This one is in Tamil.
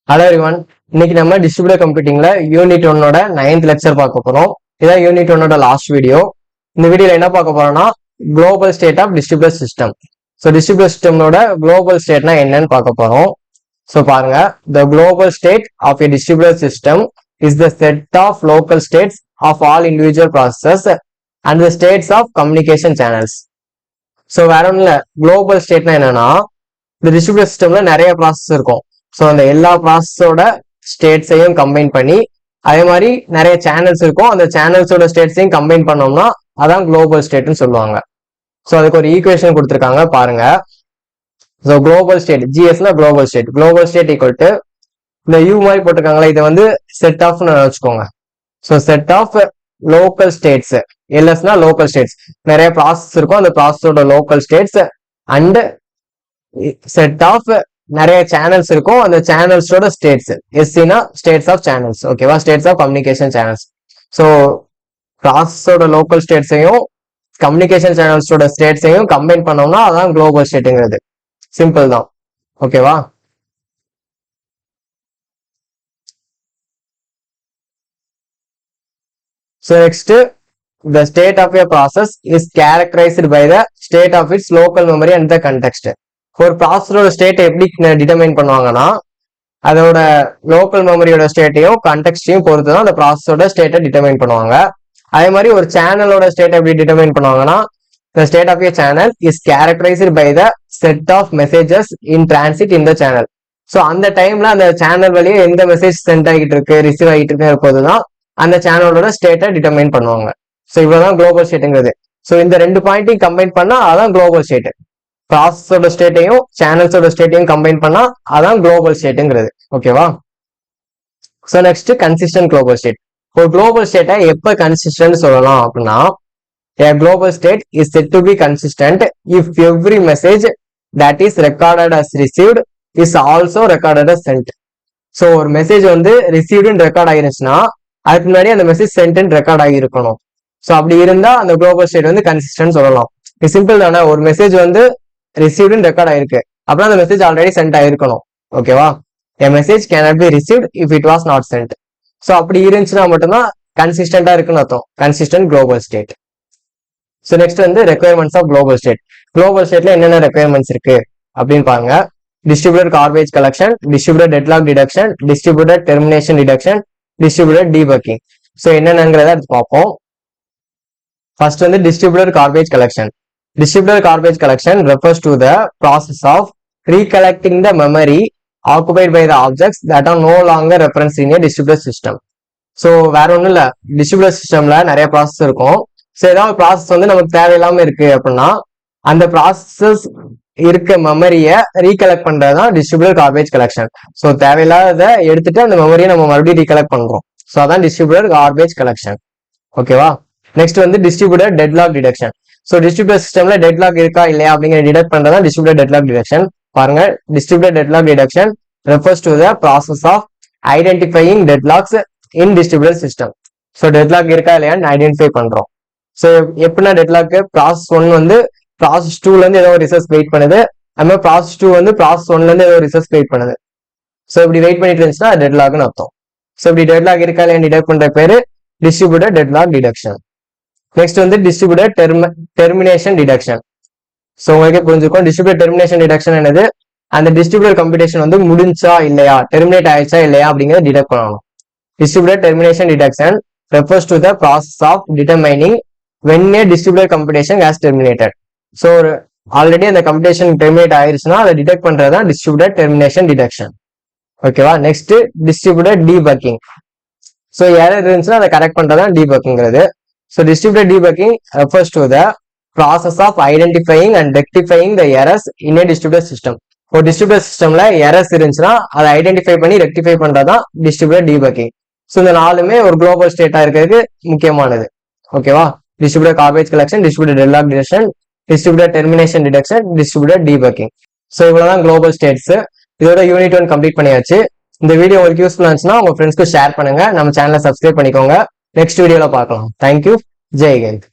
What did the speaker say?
Hello everyone. இன்னைக்கு நம்ம டிஸ்ட்ரிபியூட்டட் கம்ப்யூட்டிங்ல யூனிட் 1ஓட 9th லெக்சர் பார்க்க போறோம். இதான் யூனிட் 1ஓட லாஸ்ட் வீடியோ. இந்த வீடியோல என்ன பார்க்க போறோம்னா global state of distributed system. So distributed சிஸ்டமோட குளோபல் ஸ்டேட்னா என்னன்னு பார்க்க போறோம். ஸோ பாருங்க, the global state of a distributed system is the set of local states of all individual processes and the states of communication channels. So வேற ஒன்றும் இல்லை, குளோபல் ஸ்டேட்னா என்னன்னா இந்த டிஸ்ட்ரிபியூட்டட் சிஸ்டம்ல நிறைய ப்ராசஸ் இருக்கும். ஸோ அந்த எல்லா ப்ராசஸோட ஸ்டேட்ஸையும் கம்பைன் பண்ணி, அதே மாதிரி நிறைய சேனல்ஸ் இருக்கும், அந்த சேனல்ஸோட ஸ்டேட்ஸையும் கம்பைன் பண்ணோம்னா அதான் குளோபல் ஸ்டேட்னு சொல்லுவாங்க. ஸோ அதுக்கு ஒரு ஈக்குவேஷன் கொடுத்துருக்காங்க பாருங்க. ஸோ குளோபல் ஸ்டேட், ஜிஎஸ்னா குளோபல் ஸ்டேட் ஈக்குவல் டு இந்த யூ மாதிரி போட்டிருக்காங்களா, இதை வந்து செட் ஆஃப்னு வச்சுக்கோங்க. So set of local states, எல்எஸ்னா லோக்கல் ஸ்டேட்ஸ், நிறைய ப்ராசஸ் இருக்கும், அந்த ப்ராசஸோட local states and set of நிறைய சேனல்ஸ் இருக்கும், அந்த சேனல்ஸோட ஸ்டேட்ஸ், எஸ்சினா ஸ்டேட்ஸ் ஆஃப் சேனல்ஸ், ஓகேவா, states of communication channels. So ப்ராசஸோட லோக்கல் ஸ்டேட்ஸையும் கம்யூனிகேஷன் சேனல்ஸோட ஸ்டேட்ஸையும் கம்பைன் பண்ணோம்னா அதான் குளோபல் ஸ்டேட்டுங்கிறது. சிம்பிள் தான், ஓகேவா. So next, the state of a process is characterized by the state of its local memory and the context. ஒரு ப்ராசஸோட ஸ்டேட்டை எப்படி டிட்டர்மைன் பண்ணுவாங்கன்னா அதோட லோக்கல் மெமரியோட ஸ்டேட்டையும் கண்டெக்ஸ்டையும் பொறுத்து தான் அந்த ப்ராசஸோட ஸ்டேட்டை டிட்டர்மைன் பண்ணுவாங்க. அதே மாதிரி ஒரு சேனலோட ஸ்டேட்டை எப்படி டிட்டர்மைன் பண்ணுவாங்கன்னா the state of a channel is characterized by the set of messages in transit in the channel. So அந்த டைம்ல அந்த சேனல் வழியே எந்த மெசேஜ் சென்ட் ஆகிட்டு இருக்கு, ரிசீவ் ஆகிட்டு இருக்கு போதுதான் அந்த சேனலோட ஸ்டேட்டை டிட்டர்மைன் பண்ணுவாங்க. ஸோ இவ்வளவுதான் குளோபல் ஸ்டேட்டுங்கிறது. ஸோ இந்த ரெண்டு பாயிண்ட்டையும் கம்பைன் பண்ணா அதான் குளோபல் ஸ்டேட். ப்ராசஸோட ஸ்டேட்டையும் சேனல்ஸோட ஸ்டேட்டையும் கம்பைன் பண்ணா அதான் குளோபல் ஸ்டேட்டுங்கிறது, ஓகேவா. So next, consistent global state. ஒரு குளோபல் ஸ்டேட்டை எப்ப கன்சிஸ்டன்ட் சொல்லலாம் அப்படின்னா, a global state is said to be consistent if every message that is recorded as received is also recorded as sent. So ஒரு மெசேஜ் வந்து ரிசீவ்டுன்னு ரெக்கார்ட் ஆகிருச்சுன்னா அதுக்கு முன்னாடி அந்த மெசேஜ் சென்ட்னு ரெக்கார்ட் ஆகியிருக்கணும். ஸோ அப்படி இருந்தா அந்த குளோபல் ஸ்டேட் வந்து கன்சிஸ்டன்ட் சொல்லலாம். இது சிம்பிள் தானே, ஒரு மெசேஜ் வந்து ரிசீவ்டுன்னு ரெக்கார்ட் ஆயிருக்கு அப்படின்னா அந்த மெசேஜ் ஆல்ரெடி சென்ட் ஆயிருக்கணும், ஓகேவா. a message cannot be received if it was not sent. So அப்படி இருந்துச்சுன்னா மட்டும்தான் கன்சிஸ்டண்டா இருக்குன்னு அர்த்தம், consistent global state. So next வந்து requirements of global state. Global ஸ்டேட்ல என்னென்ன ரெக்யர்மெண்ட்ஸ் இருக்கு அப்படின்னு பாருங்க. Distributed garbage collection, distributed deadlock detection, distributed termination detection, distributed debugging. So என்னென்னங்கிறத எடுத்து பார்ப்போம். ஃபர்ஸ்ட் வந்து distributed garbage collection. Distributed garbage collection refers to the process of recollecting the memory occupied by the objects that are no longer referenced in a distributed system. So வேற ஒன்றும் இல்லை, டிஸ்ட்ரிபியூட்டட் சிஸ்டம்ல நிறைய ப்ராசஸ் இருக்கும். ஸோ ஏதாவது ப்ராசஸ் வந்து நமக்கு தேவையில்லாம இருக்கு அப்படின்னா அந்த ப்ராசஸ் இருக்க மெமரியை ரீகலெக்ட் பண்றதுதான் டிஸ்ட்ரிபியூட்டட் கார்பேஜ் கலெக்ஷன். ஸோ தேவையில்லாத எடுத்துட்டு அந்த மெமரியை நம்ம மறுபடியும் ரீகலெக்ட் பண்றோம். ஸோ அதான் டிஸ்ட்ரிபியூட்டட் கார்பேஜ் கலெக்ஷன், ஓகேவா. நெக்ஸ்ட் வந்து distributed deadlock detection. So distributed சிஸ்டம்ல டெட்லாக் இருக்கா இல்லையா அப்படிங்கிற டிடெக்ட் பண்றதா டிஸ்ட்ரிபியூட்டட் டெட்லாக் டிடக்ஷன். பாருங்க, distributed deadlock detection refers to the process of identifying deadlocks in distributed system. So deadlock இருக்கா இல்லையான்னு ஐடென்டிஃபை பண்றோம். ஸோ எப்படின்னா டெட்லாக் ப்ராசஸ் 1 வந்து ப்ராசஸ் 2ல இருந்து ஏதோ ரிசல்ட் வெயிட் பண்ணுது, அது மாதிரி ப்ராசஸ் 2 வந்து ப்ராசஸ் 1ல இருந்து ஏதோ ரிசல்ட் வெயிட் பண்ணுது. ஸோ இப்படி வெயிட் பண்ணிட்டு இருந்துச்சுன்னா டெட்லாக்னு அர்த்தம். ஸோ இப்படி டெட்லாக் இருக்கா இல்லையான்னு டிடெக்ட் பண்ற பேரு டிஸ்ட்ரிபியூட்டட் டெட்லாக் டிடக்ஷன். நெக்ஸ்ட் வந்து டிஸ்ட்ரிபியூட்டட் டெர்மினேஷன் டிடக்ஷன். ஸோ உங்களுக்கே புரிஞ்சுக்கும் டிஸ்ட்ரிபியூட்டட் டெர்மினேஷன் டிடக்ஷன் என்னது, அந்த டிஸ்ட்ரிபியூட்டட் கம்ப்யூட்டேஷன் வந்து முடிஞ்சா இல்லையா, டெர்மினேட் ஆயிடுச்சா இல்லையா அப்படிங்கிறத டிடெக்ட் பண்ணணும். Distributed termination detection refers to the process of determining when a distributed computation has terminated. So already அந்த கம்ப்யூட்டேஷன் டெர்மினேட் ஆயிருச்சுன்னா அதை டிடெக்ட் பண்றதுதான் டிஸ்ட்ரிபியூட்டட் டெர்மினேஷன் டிடக்ஷன், ஓகேவா. Next distributed debugging. So error இருந்துச்சுன்னா அதை கரெக்ட் பண்றதுதான் டீபக்கிங்கிறது. So distributed debugging refers to the process of identifying and rectifying the errors in a distributed system. ஒரு distributed systemல errors இருந்துச்சுன்னா அதை ஐடென்டிஃபை பண்ணி ரெக்டிஃபை பண்றதுதான் distributed debugging. ஸோ இந்த நாலுமே ஒரு குளோபல் ஸ்டேட்டா இருக்கிறதுக்கு முக்கியமானது, ஓகேவா. Distributed garbage collection, distributed deadlock detection, distributed termination detection, distributed debugging. So இவ்வளவுதான் குளோபல் ஸ்டேட்ஸ். இதோட யூனிட் 1 கம்ப்ளீட் பண்ணியாச்சு. இந்த வீடியோ உங்களுக்கு யூஸ்ஃபுல்லா இருந்துச்சுன்னா உங்க ஃப்ரெண்ட்ஸ்க்கு ஷேர் பண்ணுங்க, நம்ம சேனலை சப்ஸ்கிரைப் பண்ணிக்கோங்க. நெக்ஸ்ட் வீடியோல பார்க்கலாம். தேங்க்யூ. ஜெய் ஹிந்த்.